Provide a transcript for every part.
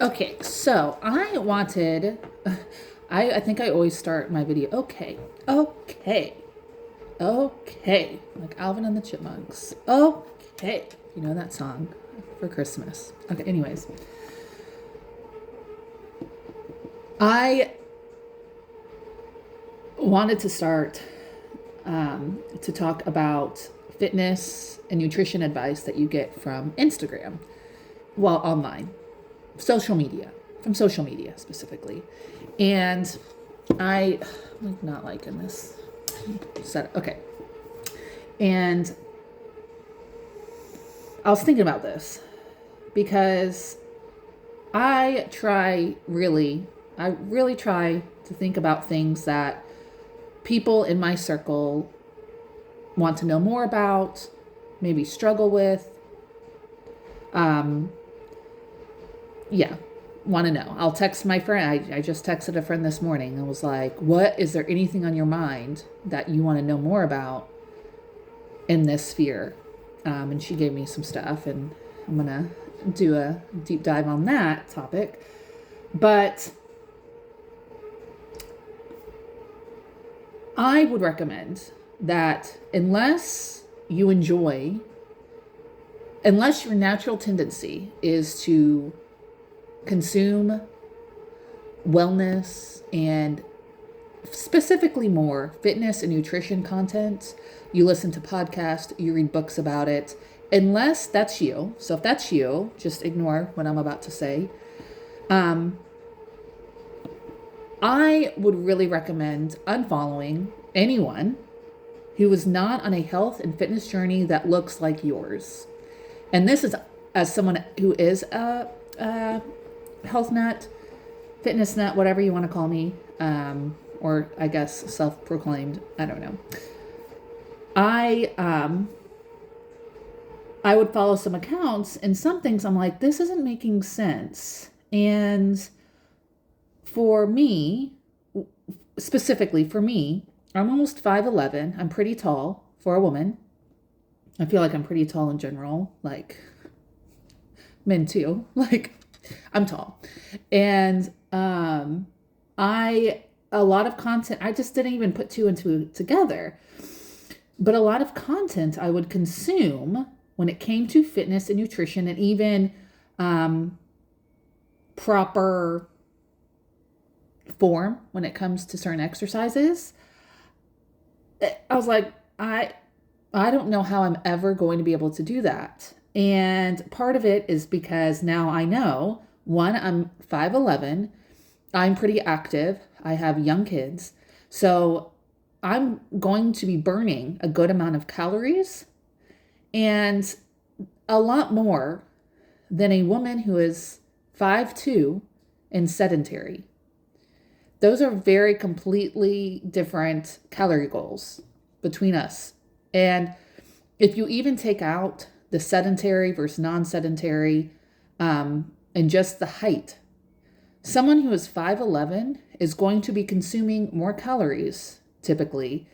Okay, so I wanted. I think I always start my video. Okay, okay, okay, like Alvin and the Chipmunks. Okay, you know that song for Christmas. Okay, anyways, I wanted to start to talk about fitness and nutrition advice that you get from Instagram, well, online, social media, from social media specifically. And I'm like not liking this set. Okay. And I was thinking about this because I really try to think about things that people in my circle want to know more about, maybe struggle with. Um, yeah, want to know. I'll text my friend. I just texted a friend this morning and was like, what is there anything on your mind that you want to know more about in this sphere? And she gave me some stuff, and I'm going to do a deep dive on that topic. But I would recommend that unless your natural tendency is to consume wellness and specifically more fitness and nutrition content, you listen to podcasts, you read books about it, unless that's you. So if that's you, just ignore what I'm about to say. I would really recommend unfollowing anyone who is not on a health and fitness journey that looks like yours. And this is as someone who is a health nut, fitness nut, whatever you want to call me, or I guess self-proclaimed. I don't know. I would follow some accounts, and some things I'm like, this isn't making sense. And for me, specifically for me, I'm almost 5'11". I'm pretty tall for a woman. I feel like I'm pretty tall in general, like men too. Like I'm tall. And a lot of content, I just didn't even put two and two together. But a lot of content I would consume when it came to fitness and nutrition, and even proper form when it comes to certain exercises, I was like, I don't know how I'm ever going to be able to do that. And part of it is because now I know, one, I'm 5'11", I'm pretty active, I have young kids. So I'm going to be burning a good amount of calories and a lot more than a woman who is 5'2" and sedentary. Those are very completely different calorie goals between us. And if you even take out the sedentary versus non-sedentary, and just the height, someone who is 5'11" is going to be consuming more calories typically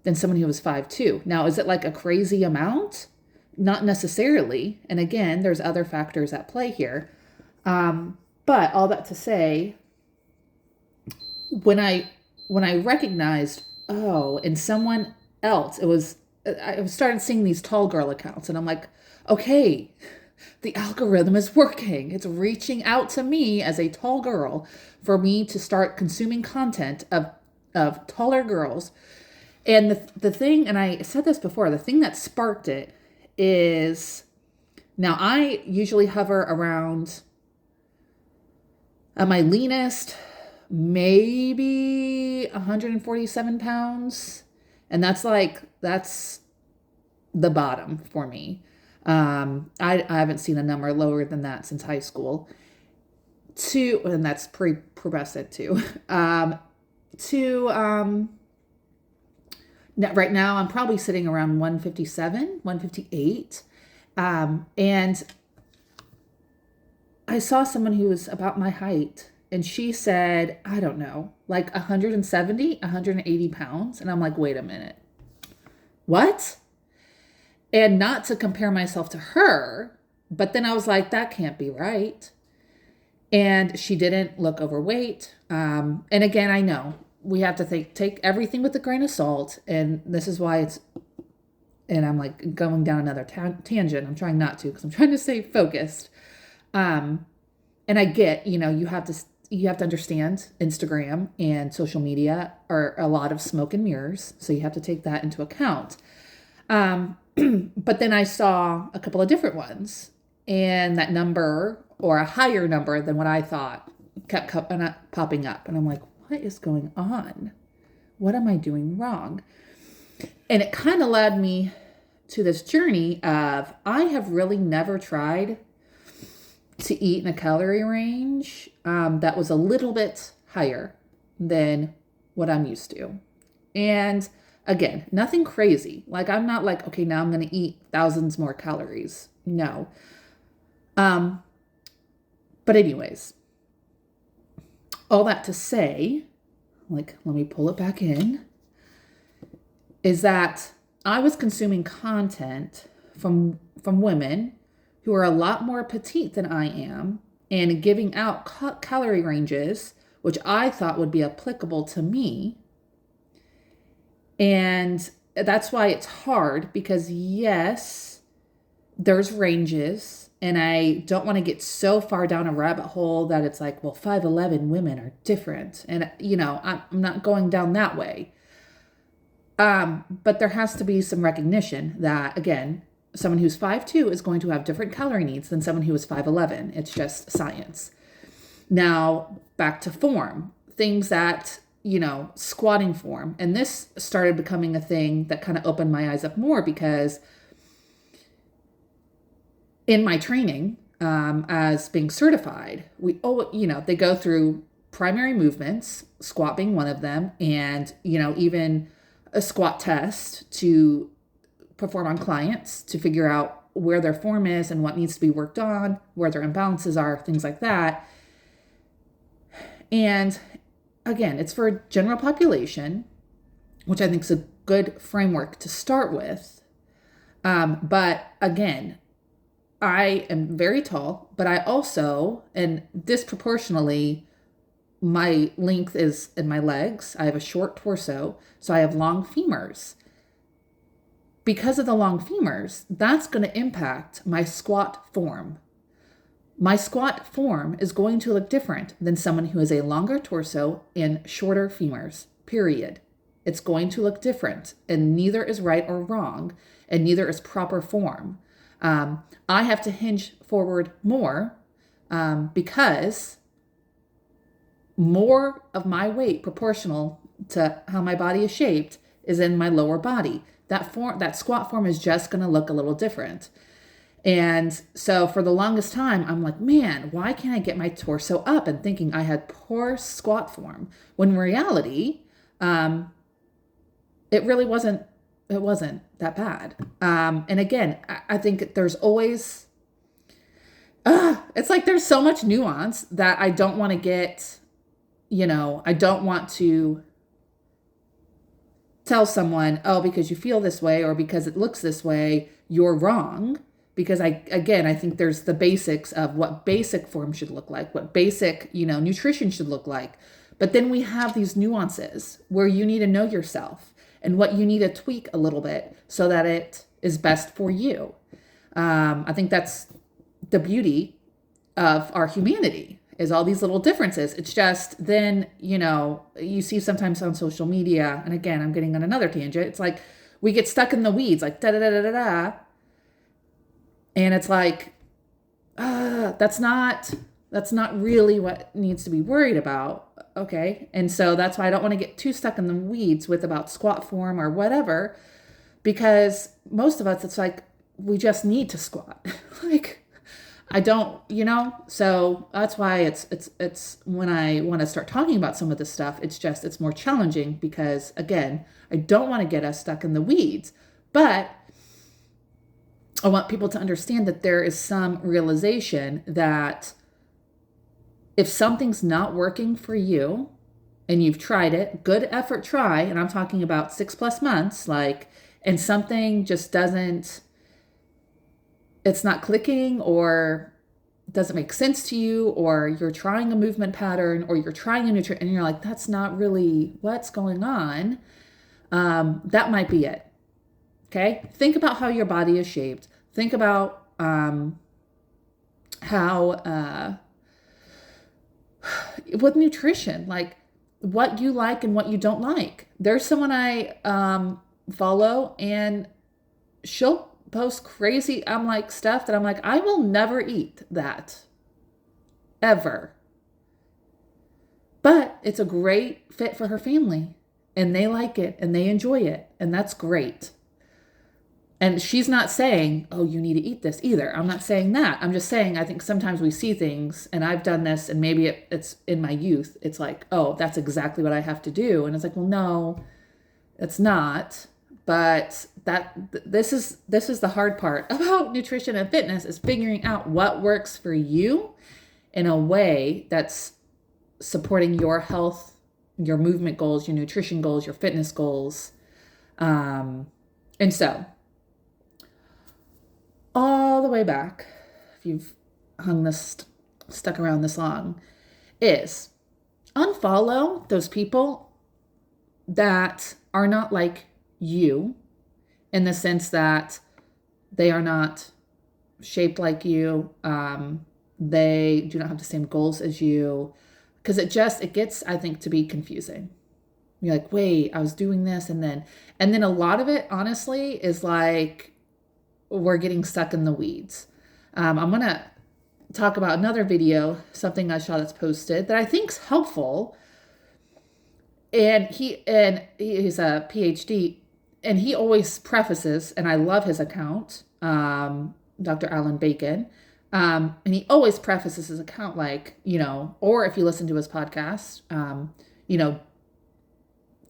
than someone who is 5'2". Now, is it like a crazy amount? Not necessarily. And again, there's other factors at play here. But all that to say, when I recognized, oh, in someone else, I started seeing these tall girl accounts, and I'm like, okay, the algorithm is working. It's reaching out to me as a tall girl for me to start consuming content of taller girls. And the thing, and I said this before, the thing that sparked it is, now I usually hover around, at my leanest, maybe 147 pounds. And that's the bottom for me. I haven't seen a number lower than that since high school. And that's pre-pubescent too. Right now I'm probably sitting around 157, 158. And I saw someone who was about my height, and she said, I don't know, like 170, 180 pounds. And I'm like, wait a minute. What? And not to compare myself to her, but then I was like, that can't be right. And she didn't look overweight. And again, I know we have to take everything with a grain of salt. And this is why and I'm like going down another tangent. I'm trying not to because I'm trying to stay focused. And I get, you have to understand Instagram and social media are a lot of smoke and mirrors. So you have to take that into account. But then I saw a couple of different ones, and that number, or a higher number than what I thought, kept popping up. And I'm like, what is going on? What am I doing wrong? And it kind of led me to this journey of I have really never tried to eat in a calorie range that was a little bit higher than what I'm used to. And again, nothing crazy. Like I'm not like, okay, now I'm going to eat thousands more calories. No. But anyways, all that to say, like, let me pull it back in, is that I was consuming content from women who are a lot more petite than I am and giving out calorie ranges, which I thought would be applicable to me. And that's why it's hard because yes, there's ranges and I don't want to get so far down a rabbit hole that it's like, well, 5'11" women are different. And I'm not going down that way. But there has to be some recognition that, again, someone who's 5'2" is going to have different calorie needs than someone who is 5'11". It's just science. Now, back to form. Things that, squatting form. And this started becoming a thing that kind of opened my eyes up more because in my training as being certified, they go through primary movements, squat being one of them, and, even a squat test to perform on clients to figure out where their form is and what needs to be worked on, where their imbalances are, things like that. And again, it's for a general population, which I think is a good framework to start with. But again, I am very tall, but I also, and disproportionately, my length is in my legs. I have a short torso, so I have long femurs. Because of the long femurs, that's going to impact my squat form. My squat form is going to look different than someone who has a longer torso and shorter femurs, period. It's going to look different, and neither is right or wrong, and neither is proper form. I have to hinge forward more because more of my weight proportional to how my body is shaped is in my lower body. That squat form is just going to look a little different. And so for the longest time, I'm like, man, why can't I get my torso up? And thinking I had poor squat form, when in reality, it really wasn't that bad. And again, I think there's always, it's like there's so much nuance that I don't want to get, I don't want to tell someone, oh, because you feel this way or because it looks this way, you're wrong. Because I think there's the basics of what basic form should look like, what basic, nutrition should look like. But then we have these nuances where you need to know yourself and what you need to tweak a little bit so that it is best for you. I think that's the beauty of our humanity, is all these little differences. It's just then, you see sometimes on social media, and again, I'm getting on another tangent. It's like we get stuck in the weeds, like da-da-da-da-da-da. And it's like, that's not really what needs to be worried about. Okay. And so that's why I don't want to get too stuck in the weeds with about squat form or whatever, because most of us, it's like, we just need to squat. Like, I don't, so that's why it's when I want to start talking about some of this stuff, it's more challenging because again, I don't want to get us stuck in the weeds, but I want people to understand that there is some realization that if something's not working for you and you've tried it, good effort try, and I'm talking about 6+ months, and something just it's not clicking or doesn't make sense to you, or you're trying a movement pattern, or you're trying a nutrient, and you're like, that's not really what's going on, that might be it. Okay? Think about how your body is shaped. Think about how with nutrition, like what you like and what you don't like. There's someone I follow, and she'll post crazy, I'm like, stuff that I'm like, I will never eat that ever. But it's a great fit for her family, and they like it and they enjoy it, and that's great. And she's not saying, oh, you need to eat this either. I'm not saying that. I'm just saying, I think sometimes we see things, and I've done this, and maybe it's in my youth. It's like, oh, that's exactly what I have to do. And it's like, well, no, it's not. But this is the hard part about nutrition and fitness, is figuring out what works for you in a way that's supporting your health, your movement goals, your nutrition goals, your fitness goals. And so all the way back, if you've stuck around this long, is unfollow those people that are not like you, in the sense that they are not shaped like you. They do not have the same goals as you, because it gets, I think, to be confusing. You're like, wait, I was doing this, and then a lot of it, honestly, is like, we're getting stuck in the weeds. I'm going to talk about another video, something I saw that's posted that I think's helpful. And he's a PhD, and he always prefaces, and I love his account, Dr. Alan Bacon. And he always prefaces his account like, or if you listen to his podcast,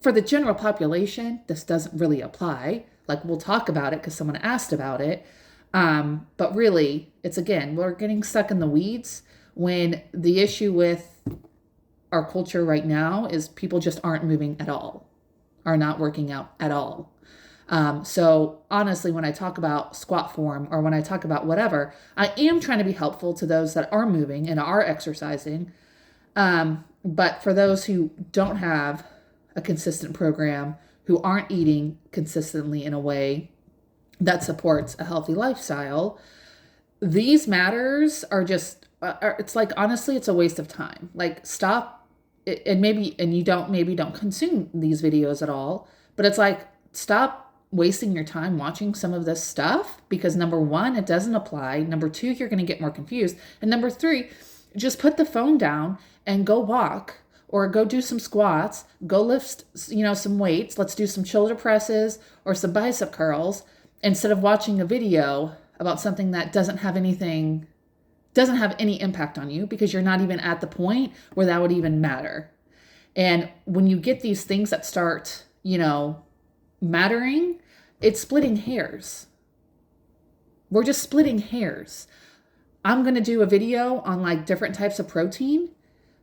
for the general population, this doesn't really apply. Like, we'll talk about it because someone asked about it. But really, it's, again, we're getting stuck in the weeds when the issue with our culture right now is people just aren't moving at all, are not working out at all. So honestly, when I talk about squat form, or when I talk about whatever, I am trying to be helpful to those that are moving and are exercising. But for those who don't have a consistent program, who aren't eating consistently in a way that supports a healthy lifestyle, these matters are just, it's like, honestly, it's a waste of time. Like, stop, and you don't consume these videos at all, but it's like, stop wasting your time watching some of this stuff, because number one, it doesn't apply. Number two, you're going to get more confused. And number three, just put the phone down and go walk, or go do some squats, go lift, some weights. Let's do some shoulder presses or some bicep curls, instead of watching a video about something that doesn't have any impact on you, because you're not even at the point where that would even matter. And when you get these things that start, mattering, it's splitting hairs. We're just splitting hairs. I'm going to do a video on like different types of protein.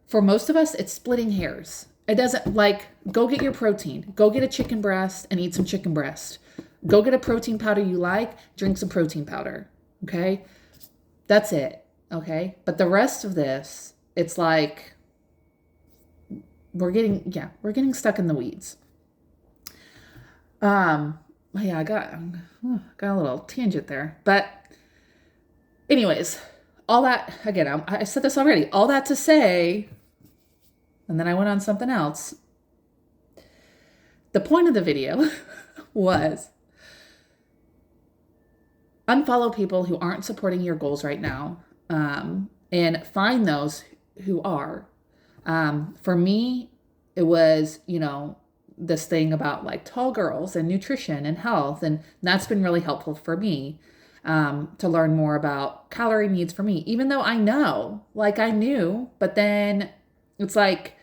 For most of us, it's splitting hairs. It doesn't, like, go get your protein. Go get a chicken breast and eat some chicken breast. Go get a protein powder you like, drink some protein powder. Okay? That's it. Okay? But the rest of this, it's like, we're getting stuck in the weeds. I got a little tangent there. But anyways, all that, again, I said this already, all that to say, and then I went on something else. The point of the video was unfollow people who aren't supporting your goals right now, and find those who are. For me, it was, this thing about like tall girls and nutrition and health, and that's been really helpful for me, to learn more about calorie needs for me, even though I know, like I knew, but then it's like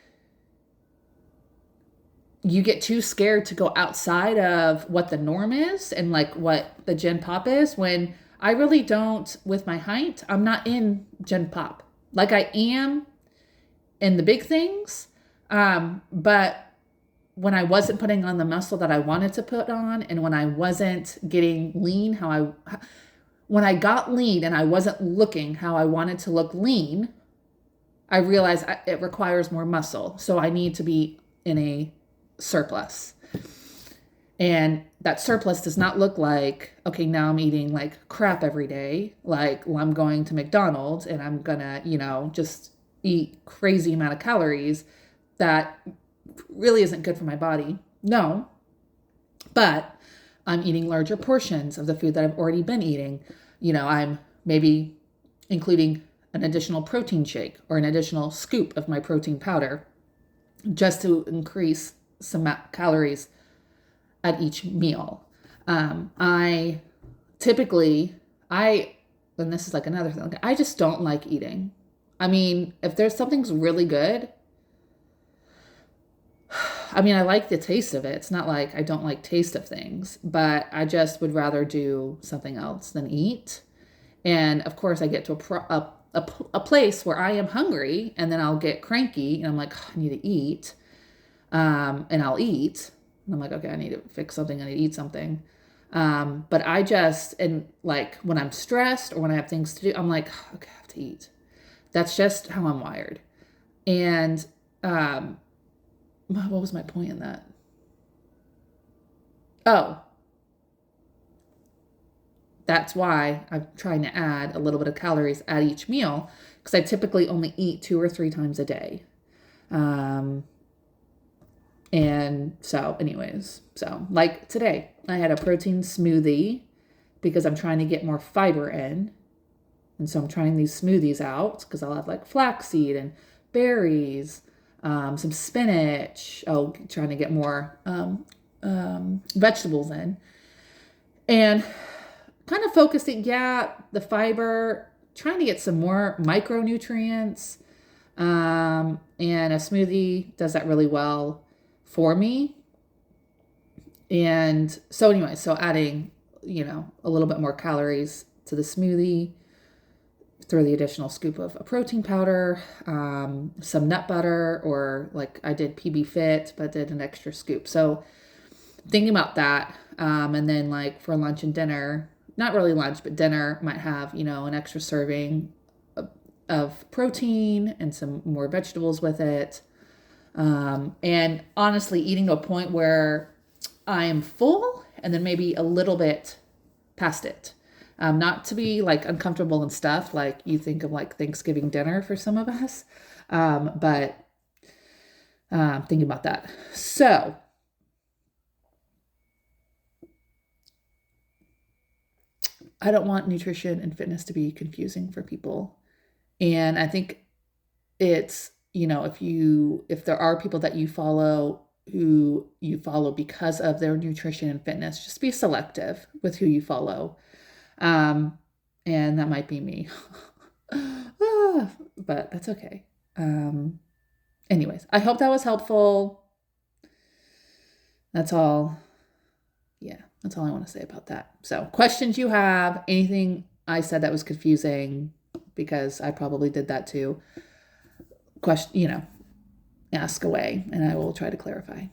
you get too scared to go outside of what the norm is and like what the Gen Pop is, when I really don't, with my height, I'm not in Gen Pop. Like, I am in the big things, but when I wasn't putting on the muscle that I wanted to put on, and when I wasn't getting lean, when I got lean and I wasn't looking how I wanted to look lean, I realized it requires more muscle. So I need to be in a surplus. And that surplus does not look like, okay, now I'm eating like crap every day. Like, well, I'm going to McDonald's and I'm gonna, just eat crazy amount of calories that really isn't good for my body. No, but I'm eating larger portions of the food that I've already been eating. I'm maybe including an additional protein shake or an additional scoop of my protein powder just to increase some calories at each meal. I typically, and this is like another thing, I just don't like eating. I mean, if there's something's really good, I mean, I like the taste of it. It's not like I don't like taste of things, but I just would rather do something else than eat. And of course, I get to a place where I am hungry, and then I'll get cranky, and I'm like, oh, I need to eat, and I'll eat. And I'm like, okay, I need to fix something. I need to eat something. But and like when I'm stressed or when I have things to do, I'm like, okay, I have to eat. That's just how I'm wired. And what was my point in that? Oh, that's why I'm trying to add a little bit of calories at each meal, because I typically only eat 2 or 3 times a day. And so anyways, like today, I had a protein smoothie because I'm trying to get more fiber in. And so I'm trying these smoothies out because I'll have like flaxseed and berries, some spinach. Oh, trying to get more vegetables in. And kind of focusing, the fiber, trying to get some more micronutrients. And a smoothie does that really well for me. And so anyway, adding, a little bit more calories to the smoothie, throw the additional scoop of a protein powder, some nut butter, or like I did PB Fit, but did an extra scoop. So thinking about that. And then like for lunch and dinner, not really lunch, but dinner might have, an extra serving of protein and some more vegetables with it. And honestly, eating to a point where I am full and then maybe a little bit past it. Not to be like uncomfortable and stuff, like you think of like Thanksgiving dinner for some of us. But thinking about that. So I don't want nutrition and fitness to be confusing for people. And I think it's, if there are people that you follow who you follow because of their nutrition and fitness, just be selective with who you follow. And that might be me, but that's okay. Anyways, I hope that was helpful. That's all. Yeah, that's all I want to say about that. So questions you have, anything I said that was confusing, because I probably did that too. Ask away and I will try to clarify.